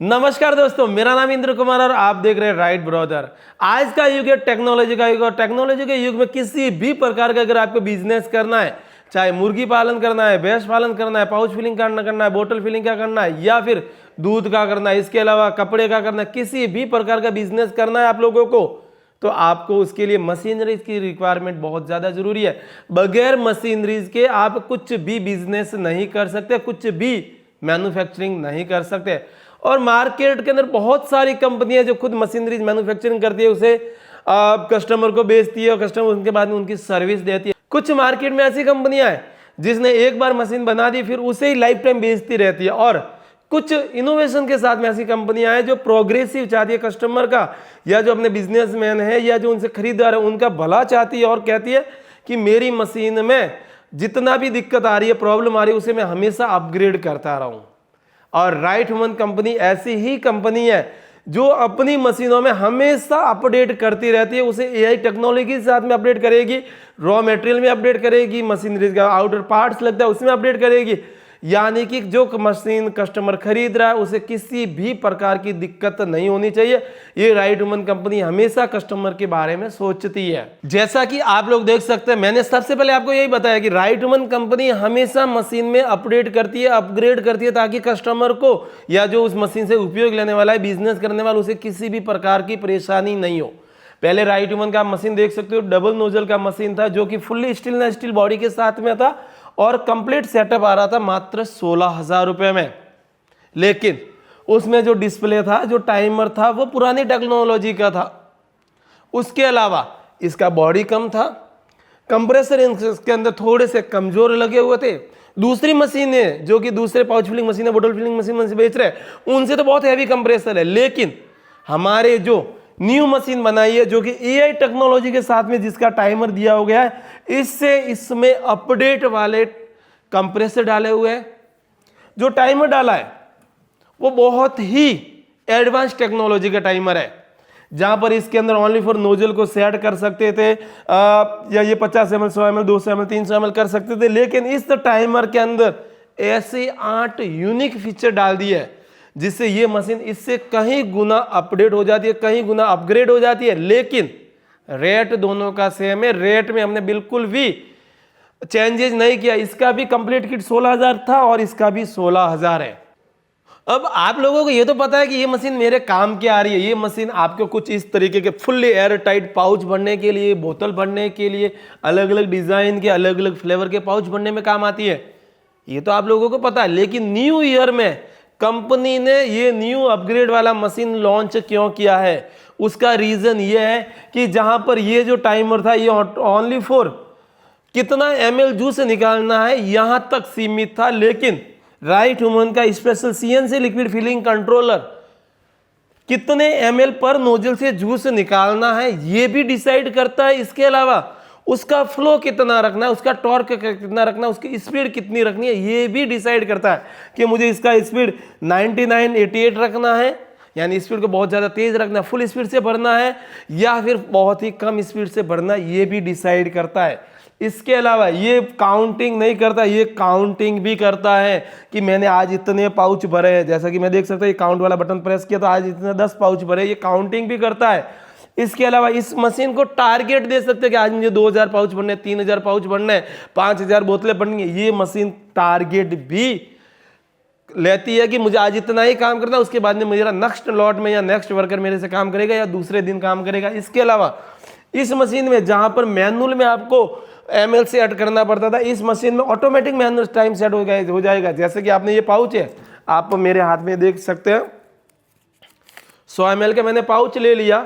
नमस्कार दोस्तों, मेरा नाम इंद्र कुमार और आप देख रहे हैं राइट ब्रदर। आज का युग है टेक्नोलॉजी का युग और टेक्नोलॉजी के युग में किसी भी प्रकार का अगर आपको बिजनेस करना है, चाहे मुर्गी पालन करना है, भैंस पालन करना है, पाउच फिलिंग करना है, बोतल फिलिंग का करना है या फिर दूध का करना है, इसके अलावा कपड़े का करना है, किसी भी प्रकार का बिजनेस करना है आप लोगों को, तो आपको उसके लिए मशीनरीज की रिक्वायरमेंट बहुत ज़्यादा जरूरी है। बगैर मशीनरीज के आप कुछ भी बिजनेस नहीं कर सकते, कुछ भी मैन्युफैक्चरिंग नहीं कर सकते। और मार्केट के अंदर बहुत सारी कंपनियां जो खुद मशीनरीज मैन्युफैक्चरिंग करती है, उसे कस्टमर को बेचती है और कस्टमर उनके बाद में उनकी सर्विस देती है। कुछ मार्केट में ऐसी कंपनियां हैं जिसने एक बार मशीन बना दी फिर उसे ही लाइफ टाइम बेचती रहती है, और कुछ इनोवेशन के साथ में ऐसी कंपनियां हैं जो प्रोग्रेसिव चाहती है कस्टमर का, या जो अपने बिजनेसमैन है या जो उनसे खरीदार है उनका भला चाहती है और कहती है कि मेरी मशीन में जितना भी दिक्कत आ रही है, प्रॉब्लम आ रही है, उसे मैं हमेशा अपग्रेड करता रहूं। और राइट ह्यूमन कंपनी ऐसी ही कंपनी है जो अपनी मशीनों में हमेशा अपडेट करती रहती है। उसे एआई टेक्नोलॉजी के साथ में अपडेट करेगी, रॉ मटेरियल में अपडेट करेगी, मशीनरी का आउटर पार्ट्स लगता है उसमें अपडेट करेगी, यानी कि जो मशीन कस्टमर खरीद रहा है उसे किसी भी प्रकार की दिक्कत नहीं होनी चाहिए। ये राइट ह्यूमन कंपनी हमेशा कस्टमर के बारे में सोचती है। जैसा कि आप लोग देख सकते हैं, मैंने सबसे पहले आपको यही बताया कि राइट ह्यूमन कंपनी हमेशा मशीन में अपडेट करती है, अपग्रेड करती है, ताकि कस्टमर को या जो उस मशीन से उपयोग लेने वाला है, बिजनेस करने वाला, उसे किसी भी प्रकार की परेशानी नहीं हो। पहले राइट ह्यूमन का मशीन देख सकते हो, डबल नोजल का मशीन था जो कि फुल्ली स्टील बॉडी के साथ में था और कंप्लीट सेटअप आ रहा था मात्र 16,000 रुपए में। लेकिन उसमें जो डिस्प्ले था, जो टाइमर था, वो पुरानी टेक्नोलॉजी का था। उसके अलावा इसका बॉडी कम था, कंप्रेसर इसके अंदर थोड़े से कमजोर लगे हुए थे। दूसरी मशीनें जो कि दूसरे पाउच फिलिंग मशीन, बोतल फिलिंग मशीन बेच रहे हैं, उनसे तो बहुत हैवी कंप्रेसर है। लेकिन हमारे जो न्यू मशीन बनाई है जो कि एआई टेक्नोलॉजी के साथ में जिसका टाइमर दिया हो गया है, इससे इसमें अपडेट वाले कंप्रेसर डाले हुए हैं। जो टाइमर डाला है वो बहुत ही एडवांस टेक्नोलॉजी का टाइमर है, जहां पर इसके अंदर ओनली फॉर नोजल को सेट कर सकते थे, या ये 50 ml, 100 ml, 200 ml, 300 ml कर सकते थे। लेकिन इस टाइमर के अंदर ऐसे 8 यूनिक फीचर डाल दिए है जिससे ये मशीन इससे कहीं गुना अपडेट हो जाती है, कहीं गुना अपग्रेड हो जाती है। लेकिन रेट दोनों का सेम है, रेट में हमने बिल्कुल भी चेंजेस नहीं किया। इसका भी कंप्लीट किट 16,000 था और इसका भी 16,000 है। अब आप लोगों को ये तो पता है कि ये मशीन मेरे काम की आ रही है। ये मशीन आपको कुछ इस तरीके के फुल्ली एयर टाइट पाउच भरने के लिए, बोतल भरने के लिए, अलग अलग डिजाइन के, अलग अलग फ्लेवर के पाउच भरने में काम आती है, ये तो आप लोगों को पता है। लेकिन न्यू ईयर में कंपनी ने ये न्यू अपग्रेड वाला मशीन लॉन्च क्यों किया है, उसका रीजन ये है कि जहां पर ये जो टाइमर था ये ओनली फॉर कितना ml जूस निकालना है यहां तक सीमित था। लेकिन राइट ह्यूमन का special CNC liquid filling controller कितने ml पर नोजल से जूस निकालना है ये भी डिसाइड करता है। इसके अलावा उसका फ्लो कितना रखना है, उसका टॉर्क कितना रखना है, उसकी स्पीड कितनी रखनी है, ये भी डिसाइड करता है कि मुझे इसका स्पीड 99, 88 रखना है, यानी स्पीड को बहुत ज़्यादा तेज रखना है, फुल स्पीड से भरना है, या फिर बहुत ही कम स्पीड से भरना है, ये भी डिसाइड करता है। इसके अलावा ये काउंटिंग नहीं करता, ये काउंटिंग भी करता है कि मैंने आज इतने पाउच भरे हैं। जैसा कि मैं देख सकता हूँ, ये काउंट वाला बटन प्रेस किया तो आज इतने 10 पाउच भरे, ये काउंटिंग भी करता है। इसके अलावा इस मशीन को टारगेट दे सकते हैं कि आज मुझे 2,000 पाउच भरने, 3,000 पाउच भरने, 5,000 बोतलें भरनी है। ये मशीन टारगेट भी लेती है कि मुझे आज इतना ही काम करना है, उसके बाद में मेरा नेक्स्ट लॉट में या नेक्स्ट वर्कर मेरे से काम करेगा या दूसरे दिन काम करेगा। इसके अलावा इस मशीन में जहां पर मैनुअल में आपको ml से ऐड करना पड़ता था, इस मशीन में ऑटोमेटिक मैनुअल टाइम सेट हो जाएगा। जैसे कि आपने ये पाउच है, आप मेरे हाथ में देख सकते हैं, 100 ml का मैंने पाउच ले लिया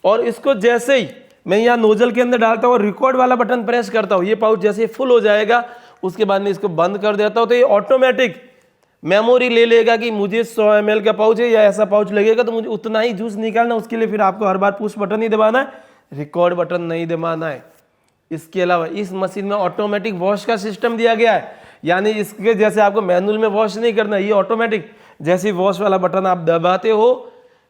और इसको जैसे ही मैं यहाँ नोजल के अंदर डालता हूँ, रिकॉर्ड वाला बटन प्रेस करता हूँ, ये पाउच जैसे ही फुल हो जाएगा, उसके बाद में इसको बंद कर देता हूँ, तो ये ऑटोमेटिक मेमोरी ले लेगा कि मुझे 100 ml का पाउच है या ऐसा पाउच लगेगा तो मुझे उतना ही जूस निकालना। उसके लिए फिर आपको हर बार पुश बटन ही दबाना है, रिकॉर्ड बटन नहीं दबाना है। इसके अलावा इस मशीन में ऑटोमेटिक वॉश का सिस्टम दिया गया है, यानी इसके जैसे आपको मैनुअल में वॉश नहीं करना, ये ऑटोमेटिक जैसे वॉश वाला बटन आप दबाते हो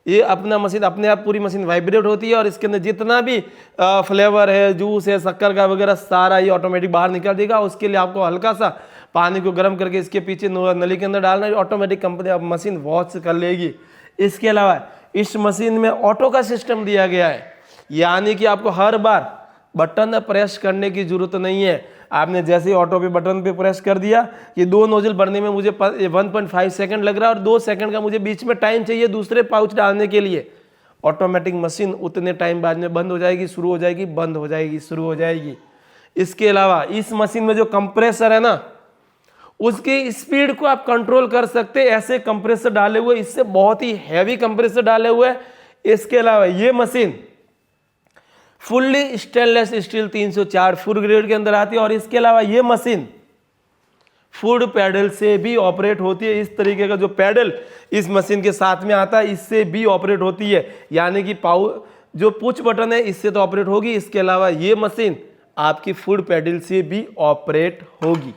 ये अपना मशीन अपने आप पूरी मशीन वाइब्रेट होती है और इसके अंदर जितना भी फ्लेवर है, जूस है, शक्कर का वगैरह सारा ये ऑटोमेटिक बाहर निकाल देगा। उसके लिए आपको हल्का सा पानी को गर्म करके इसके पीछे नली के अंदर डालना है, ऑटोमेटिक कंपनी आप मशीन वॉश कर लेगी। इसके अलावा इस मशीन में ऑटो का सिस्टम दिया गया है, यानी कि आपको हर बार बटन प्रेस करने की जरूरत नहीं है। आपने जैसे ही ऑटो पे बटन पे प्रेस कर दिया, ये 2 नोजल भरने में मुझे 1.5 सेकंड लग रहा है और 2 सेकंड का मुझे बीच में टाइम चाहिए दूसरे पाउच डालने के लिए। ऑटोमेटिक मशीन उतने टाइम बाद में बंद हो जाएगी, शुरू हो जाएगी, बंद हो जाएगी, शुरू हो जाएगी। इसके अलावा इस मशीन में जो कंप्रेसर है ना, उसकी स्पीड को आप कंट्रोल कर सकते, ऐसे कंप्रेसर डाले हुए, इससे बहुत ही हैवी कंप्रेसर डाले हुए हैं। इसके अलावा ये machine fully stainless steel 304 full grade के अंदर आती है और इसके अलावा ये मशीन फुट पैडल से भी ऑपरेट होती है। इस तरीके का जो पैडल इस मशीन के साथ में आता है, इससे भी ऑपरेट होती है, यानी कि जो पुश बटन है इससे तो ऑपरेट होगी। इसके अलावा ये मशीन आपकी फुट पैडल से भी ऑपरेट होगी।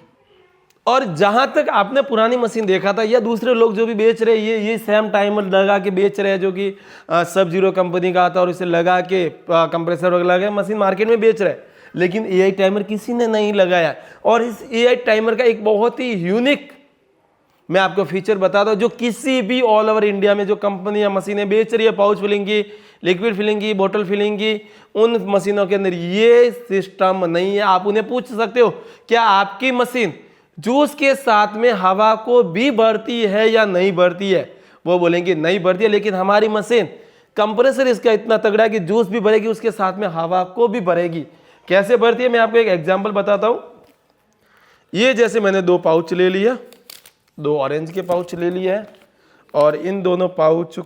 और जहां तक आपने पुरानी मशीन देखा था या दूसरे लोग जो भी बेच रहे हैं, ये सेम टाइमर लगा के बेच रहे हैं, जो कि सब जीरो कंपनी का आता है और इसे लगा के कंप्रेसर वगैरह लगा के मशीन मार्केट में बेच रहे हैं, लेकिन एआई टाइमर किसी ने नहीं लगाया। और इस एआई टाइमर का एक बहुत ही यूनिक मैं आपको फीचर बताता हूं, जो किसी भी ऑल ओवर इंडिया में जो कंपनियां मशीनें बेच रही है, पाउच फिलिंग की, लिक्विड फिलिंग की, बोतल फिलिंग की, उन मशीनों के अंदर ये सिस्टम नहीं है। आप उन्हें पूछ सकते हो, क्या आपकी मशीन जूस के साथ में हवा को भी भरती है या नहीं भरती है? वो बोलेंगे नहीं भरती है, लेकिन हमारी मशीन कंप्रेसर इसका इतना तगड़ा है कि जूस भी भरेगी, उसके साथ में हवा को भी भरेगी। कैसे भरती है, मैं आपको एक एग्जांपल बताता हूं। ये जैसे मैंने 2 पाउच ले लिया, 2 ऑरेंज के पाउच ले लिए हैं और इन दोनों पाउच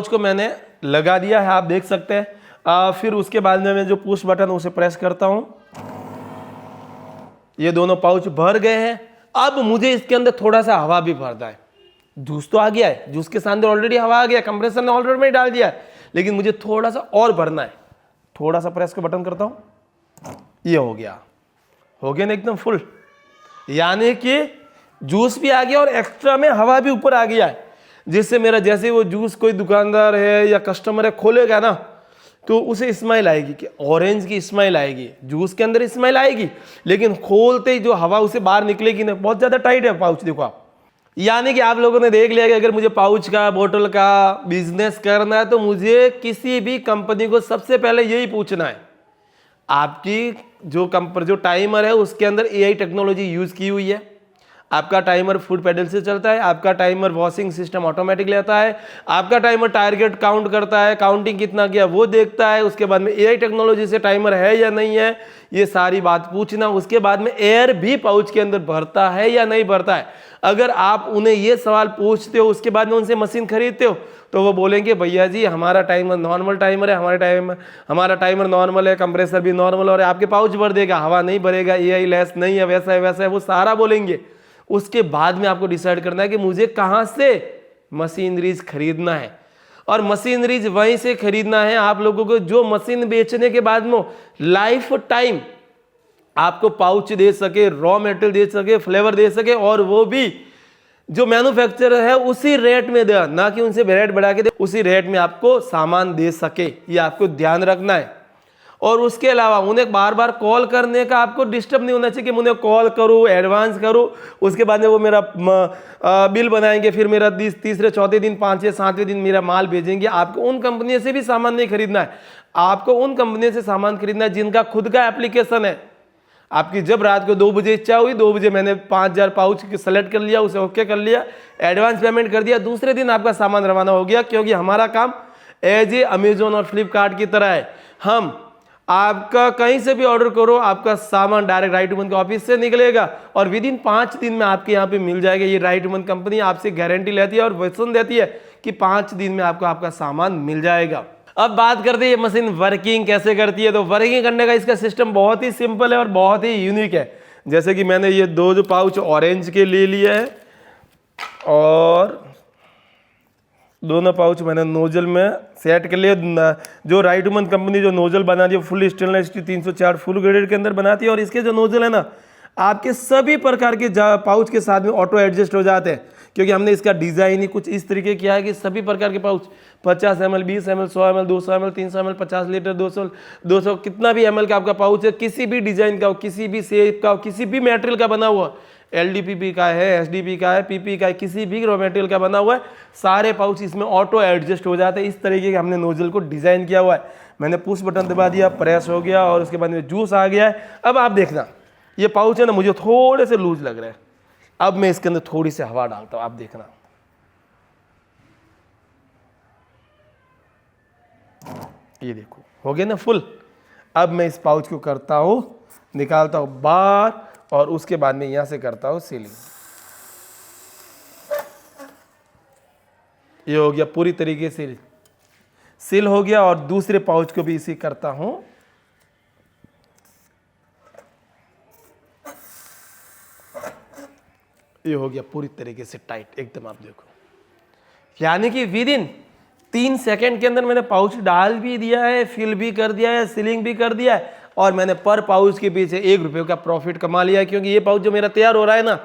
को मैंने लगा दिया है, आप देख सकते हैं। फिर उसके बाद में मैं जो पुश बटन उसे प्रेस करता हूं, ये दोनों पाउच भर गए हैं। अब मुझे इसके अंदर थोड़ा सा हवा भी भरना है। जूस तो आ गया है, जूस के साथ ऑलरेडी हवा आ गया, कंप्रेसर ने ऑलरेडी डाल दिया है, लेकिन मुझे थोड़ा सा और भरना है। थोड़ा सा प्रेस का बटन करता हूं, ये हो गया ना एकदम फुल, यानी कि जूस भी आ गया और एक्स्ट्रा में हवा भी ऊपर आ गया है, जिससे मेरा जैसे वो जूस कोई दुकानदार है या कस्टमर है खोलेगा ना, तो उसे स्मेल आएगी कि ऑरेंज की स्मेल आएगी, जूस के अंदर स्मेल आएगी, लेकिन खोलते ही जो हवा उसे बाहर निकलेगी ना, बहुत ज्यादा टाइट है पाउच। देखो आप, यानी कि आप लोगों ने देख लिया कि अगर मुझे पाउच का, बोतल का बिजनेस करना है तो मुझे किसी भी कंपनी को सबसे पहले यही पूछना है, आपकी जो टाइमर है उसके अंदर एआई टेक्नोलॉजी यूज की हुई है, आपका टाइमर फुट पैडल से चलता है, आपका टाइमर वॉशिंग सिस्टम ऑटोमेटिक लेता है, आपका टाइमर टारगेट काउंट करता है, काउंटिंग कितना किया वो देखता है, उसके बाद में एआई टेक्नोलॉजी से टाइमर है या नहीं है, ये सारी बात पूछना। उसके बाद में एयर भी पाउच के अंदर भरता है या नहीं भरता है। अगर आप उन्हें ये सवाल पूछते हो, उसके बाद में उनसे मशीन खरीदते हो, तो वो बोलेंगे भैया जी हमारा टाइमर नॉर्मल टाइमर है, हमारा टाइमर नॉर्मल है, कंप्रेसर भी नॉर्मल और आपके पाउच भर देगा, हवा नहीं भरेगा, एआई लेस नहीं है, वैसा है, वो सारा बोलेंगे। उसके बाद में आपको डिसाइड करना है कि मुझे कहां से मशीनरीज खरीदना है, और मशीनरीज वहीं से खरीदना है आप लोगों को जो मशीन बेचने के बाद में लाइफ टाइम आपको पाउच दे सके, रॉ मटेरियल दे सके, फ्लेवर दे सके, और वो भी जो मैन्युफैक्चरर है उसी रेट में दे, ना कि उनसे रेट बढ़ा के दे, उसी रेट में आपको सामान दे सके, ये आपको ध्यान रखना है। और उसके अलावा उन्हें बार बार कॉल करने का आपको डिस्टर्ब नहीं होना चाहिए कि मुझे कॉल करूँ, एडवांस करूँ, उसके बाद में वो मेरा बिल बनाएंगे, फिर मेरा तीसरे चौथे दिन, 5वें 7वें दिन मेरा माल भेजेंगे। आपको उन कंपनियों से भी सामान नहीं खरीदना है, आपको उन कंपनियों से सामान खरीदना है जिनका खुद का एप्लीकेशन है। आपकी जब रात को 2 बजे इच्छा हुई, 2 बजे मैंने 5000 पाउच सेलेक्ट कर लिया, उसे ओके कर लिया, एडवांस पेमेंट कर दिया, दूसरे दिन आपका सामान रवाना हो गया। क्योंकि हमारा काम एज ए अमेजोन और फ्लिपकार्ट की तरह है, हम आपका कहीं से भी ऑर्डर करो, आपका सामान डायरेक्ट राइट वन के ऑफिस से निकलेगा और विद इन 5 दिन में आपके यहाँ पे मिल जाएगा। ये राइट वन कंपनी आपसे गारंटी लेती है और वचन देती है कि 5 दिन में आपको आपका सामान मिल जाएगा। अब बात करते हैं ये मशीन वर्किंग कैसे करती है। तो वर्किंग करने का इसका सिस्टम बहुत ही सिंपल है और बहुत ही यूनिक है। जैसे कि मैंने ये 2 जो पाउच ऑरेंज के ले लिए है और दोनों पाउच मैंने नोजल में सेट कर लिया। जो राइट वुमन कंपनी जो नोजल बना दी full stainless steel 304 full graded के अंदर बनाती है, और इसके जो नोजल है ना आपके सभी प्रकार के पाउच के साथ में ऑटो एडजस्ट हो जाते हैं, क्योंकि हमने इसका डिज़ाइन ही कुछ इस तरीके किया है कि सभी प्रकार के pouch 50 ml 20 ml 100 ml 200 ml 300 ml 50 litre 200 कितना भी ml का आपका पाउच है, किसी भी डिज़ाइन का हो, किसी भी शेप का हो, किसी भी मटेरियल का बना हुआ, LDPP का है, SDP का है, PP का है, किसी भी रॉ मटेरियल का बना हुआ है, सारे पाउच इसमें ऑटो एडजस्ट हो जाते हैं। इस तरीके के हमने नोजल को डिज़ाइन किया हुआ है। मैंने पुश बटन दबा दिया, प्रेस हो गया और उसके बाद में जूस आ गया है। अब आप देखना ये पाउच है ना मुझे थोड़े से लूज लग रहे हैं, अब मैं इसके अंदर थोड़ी सी हवा डालता हूँ, आप देखना ये देखो हो गया ना फुल। अब मैं इस पाउच को करता हूँ, निकालता हूँ बाहर और उसके बाद में यहाँ से करता हूँ सीलिंग। ये हो गया पूरी तरीके से सील हो गया, और दूसरे पाउच को भी इसी करता हूँ। ये हो गया पूरी तरीके से टाइट एकदम, आप देखो यानी कि विद इन 3 सेकंड के अंदर मैंने पाउच डाल भी दिया है, फिल भी कर दिया है, सीलिंग भी कर दिया है, और मैंने पर पाउच के पीछे 1 रुपये का प्रॉफिट कमा लिया है। क्योंकि ये पाउच जो मेरा तैयार हो रहा है ना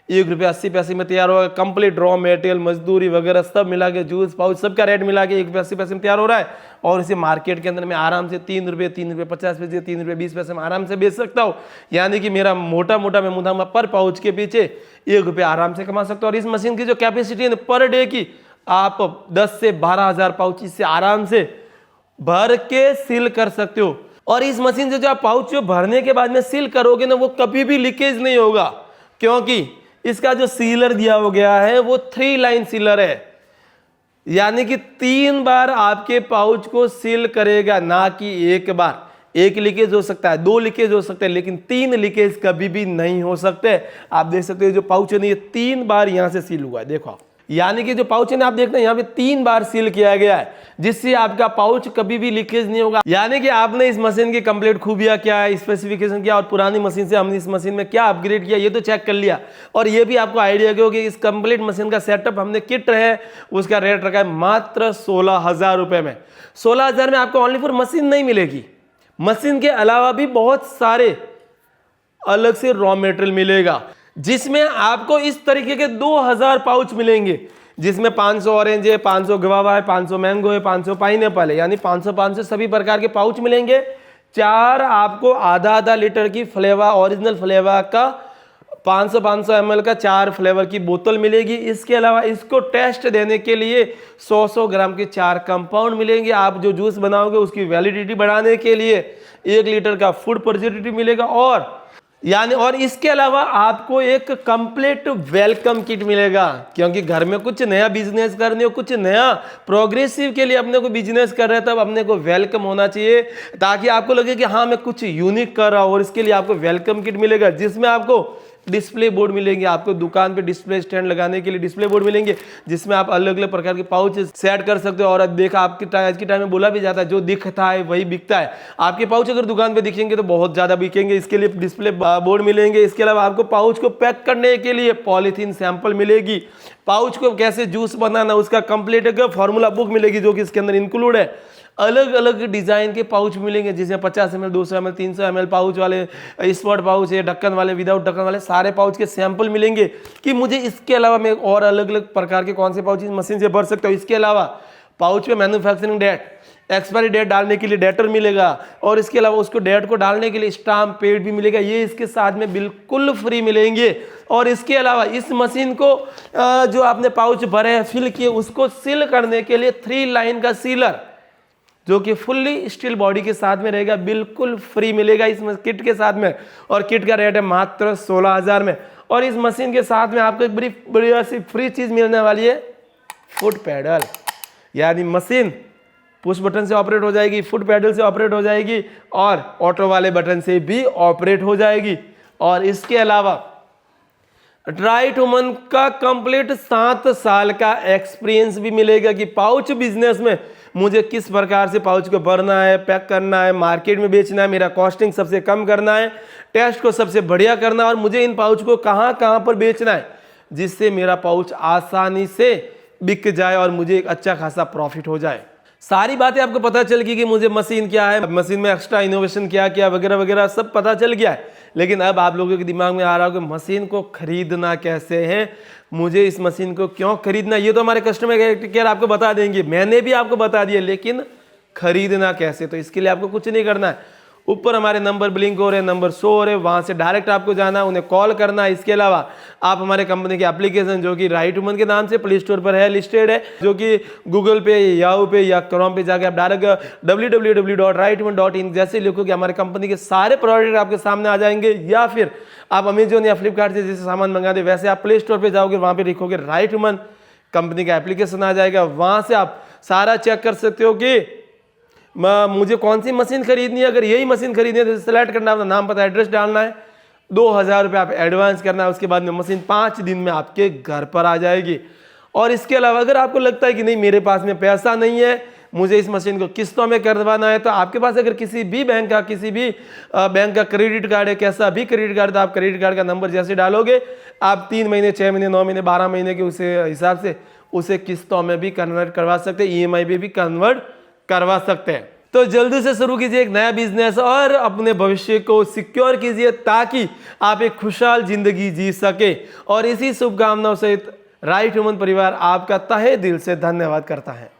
1 रुपये 80 पैसे में तैयार होगा, कंप्लीट रॉ मटेरियल मजदूरी वगैरह सब मिला के जूस पाउच सबका रेट मिला के 1 रुपये 80 पैसे में तैयार हो रहा है, और इसे मार्केट के अंदर मैं आराम से 3 रुपये 50 पैसे 3 रुपये 20 पैसे में आराम से बेच सकता हूँ। यानी कि मेरा मोटा मोटा मैं मुद्दा पर पाउच के पीछे 1 रुपये आराम से कमा सकता हूँ। और इस मशीन की जो कैपेसिटी है पर डे की आप 10 से 12,000 पाउच इससे आराम से भर के सील कर सकते हो। और इस मशीन से जो आप पाउच भरने के बाद में सील करोगे ना वो कभी भी लीकेज नहीं होगा, क्योंकि इसका जो सीलर दिया हो गया है वो 3 लाइन सीलर है, यानी कि 3 बार आपके पाउच को सील करेगा, ना कि 1 बार। 1 लीकेज हो सकता है, 2 लीकेज हो सकते हैं, लेकिन 3 लीकेज कभी भी नहीं हो सकते। आप देख सकते हो जो पाउच है ना ये 3 बार यहां से सील हुआ है, देखो आप, यानी कि जो पाउच है ना आप देखते हैं यहाँ पे 3 बार सील किया गया है, जिससे आपका पाउच कभी भी लीकेज नहीं होगा। यानी कि आपने इस मशीन की कंप्लीट खूबियां क्या है, स्पेसिफिकेशन क्या, और पुरानी मशीन से हमने इस मशीन में क्या अपग्रेड किया ये तो चेक कर लिया। और ये भी आपको आइडिया हो कि इस कंप्लीट मशीन का सेटअप हमने किट है उसका रेट रखा है मात्र 16,000 रुपये में। 16,000 में आपको ओनली फॉर मशीन नहीं मिलेगी, मशीन के अलावा भी बहुत सारे अलग से रॉ मटेरियल मिलेगा, जिसमें आपको इस तरीके के 2000 पाउच मिलेंगे, जिसमें 500 ऑरेंज है, 500 गवावा है, 500 मैंगो है, 500 पाइनएप्पल है, यानी 500 सभी प्रकार के पाउच मिलेंगे। 4 आपको आधा लीटर की फ्लेवर ओरिजिनल फ्लेवर का 500 ml का 4 फ्लेवर की बोतल मिलेगी। इसके अलावा इसको टेस्ट देने के लिए 100 ग्राम के 4 कंपाउंड मिलेंगे। आप जो जूस बनाओगे उसकी वैलिडिटी बढ़ाने के लिए 1 लीटर का फूड प्रिजर्वेटिव मिलेगा, और इसके अलावा आपको एक कंप्लीट वेलकम किट मिलेगा, क्योंकि घर में कुछ नया बिजनेस करने हो, कुछ नया प्रोग्रेसिव के लिए अपने को बिजनेस कर रहे हैं, तब अपने को वेलकम होना चाहिए, ताकि आपको लगे कि हाँ मैं कुछ यूनिक कर रहा हूँ। और इसके लिए आपको वेलकम किट मिलेगा, जिसमें आपको डिस्प्ले बोर्ड मिलेंगे, आपको दुकान पे डिस्प्ले स्टैंड लगाने के लिए डिस्प्ले बोर्ड मिलेंगे, जिसमें आप अलग अलग प्रकार के पाउच सेट कर सकते हो। और देखा आपके आज के टाइम में बोला भी जाता है जो दिखता है वही बिकता है। आपके पाउच अगर दुकान पे दिखेंगे तो बहुत ज्यादा बिकेंगे, इसके लिए डिस्प्ले बोर्ड मिलेंगे। इसके अलावा आपको पाउच को पैक करने के लिए पॉलीथीन सैंपल मिलेगी, पाउच को कैसे जूस बनाना उसका कंप्लीट एक फॉर्मूला बुक मिलेगी जो कि इसके अंदर इंक्लूड है। अलग अलग डिजाइन के पाउच मिलेंगे, जिसमें 50 ml 200 ml 300 ml पाउच वाले, स्पॉट पाउच है, ढक्कन वाले, विदाउट ढक्कन वाले, सारे पाउच के सैंपल मिलेंगे कि मुझे इसके अलावा मैं और अलग अलग प्रकार के कौन से पाउच इस मशीन से भर सकता हूँ। इसके अलावा पाउच पे मैन्युफैक्चरिंग डेट, एक्सपायरी डेट डालने के लिए डेटर मिलेगा, और इसके अलावा उसको डेट को डालने के लिए स्टाम्प पेड भी मिलेगा, ये इसके साथ में बिल्कुल फ्री मिलेंगे। और इसके अलावा इस मशीन को जो आपने पाउच भरे हैं फिल किए उसको सील करने के लिए 3 लाइन का सीलर जो कि फुल्ली स्टील बॉडी के साथ में रहेगा, बिल्कुल फ्री मिलेगा इस किट के साथ में। और किट का रेट है मात्र 16,000 में। और इस मशीन के साथ में आपको एक बड़ी बढ़िया सी फ्री चीज मिलने वाली है, फुट पैडल, यानी मशीन पुश बटन से ऑपरेट हो जाएगी, फुट पैडल से ऑपरेट हो जाएगी, और ऑटो वाले बटन से भी ऑपरेट हो जाएगी। और इसके अलावा राइट वुमन का कंप्लीट 7 साल का एक्सपीरियंस भी मिलेगा कि पाउच बिजनेस में मुझे किस प्रकार से पाउच को भरना है, पैक करना है, मार्केट में बेचना है, मेरा कॉस्टिंग सबसे कम करना है, टेस्ट को सबसे बढ़िया करना है, और मुझे इन पाउच को कहाँ कहाँ पर बेचना है, जिससे मेरा पाउच आसानी से बिक जाए और मुझे एक अच्छा खासा प्रॉफिट हो जाए। सारी बातें आपको पता चल गई कि मुझे मशीन क्या है, मशीन में एक्स्ट्रा इनोवेशन क्या क्या वगैरह वगैरह सब पता चल गया है। लेकिन अब आप लोगों के दिमाग में आ रहा हो कि मशीन को खरीदना कैसे है, मुझे इस मशीन को क्यों खरीदना, ये तो हमारे कस्टमर केयर आपको बता देंगे, मैंने भी आपको बता दिया, लेकिन खरीदना कैसे। तो इसके लिए आपको कुछ नहीं करना है, ऊपर हमारे नंबर ब्लिंक हो रहे, नंबर शो हो रहे, वहां से डायरेक्ट आपको जाना, उन्हें कॉल करना। इसके अलावा आप हमारे कंपनी के एप्लीकेशन जो कि राइट वुमन के नाम से प्ले स्टोर पर है, लिस्टेड है, जो कि गूगल पे, याहू पे या क्रोम पे जाके आप डायरेक्ट www.rightwoman.in जैसे लिखोगे हमारे कंपनी के सारे प्रोडक्ट आपके सामने आ जाएंगे। या फिर आप अमेजोन या फ्लिपकार्ट से जैसे सामान मंगाते वैसे आप प्ले स्टोर पर जाओगे, वहां पर लिखोगे राइट वुमन, कंपनी का एप्लीकेशन आ जाएगा, वहां से आप सारा चेक कर सकते हो कि मुझे कौन सी मशीन खरीदनी है। अगर यही मशीन खरीदनी है तो सेलेक्ट करना, अपना नाम पता एड्रेस डालना है, 2000 रुपये आप एडवांस करना है, उसके बाद में मशीन 5 दिन में आपके घर पर आ जाएगी। और इसके अलावा अगर आपको लगता है कि नहीं मेरे पास में पैसा नहीं है, मुझे इस मशीन को किस्तों में करवाना है, तो आपके पास अगर किसी भी बैंक का क्रेडिट कार्ड है, कैसा भी क्रेडिट कार्ड, तो आप क्रेडिट कार्ड का नंबर जैसे डालोगे आप 3 महीने, 6 महीने, 9 महीने, 12 महीने के उसे हिसाब से उसे किस्तों में भी कन्वर्ट करवा सकते हैं, EMI पे भी कन्वर्ट करवा सकते हैं। तो जल्दी से शुरू कीजिए एक नया बिजनेस और अपने भविष्य को सिक्योर कीजिए ताकि आप एक खुशहाल जिंदगी जी सके। और इसी शुभकामनाओं सहित राइट वुमन परिवार आपका तहे दिल से धन्यवाद करता है।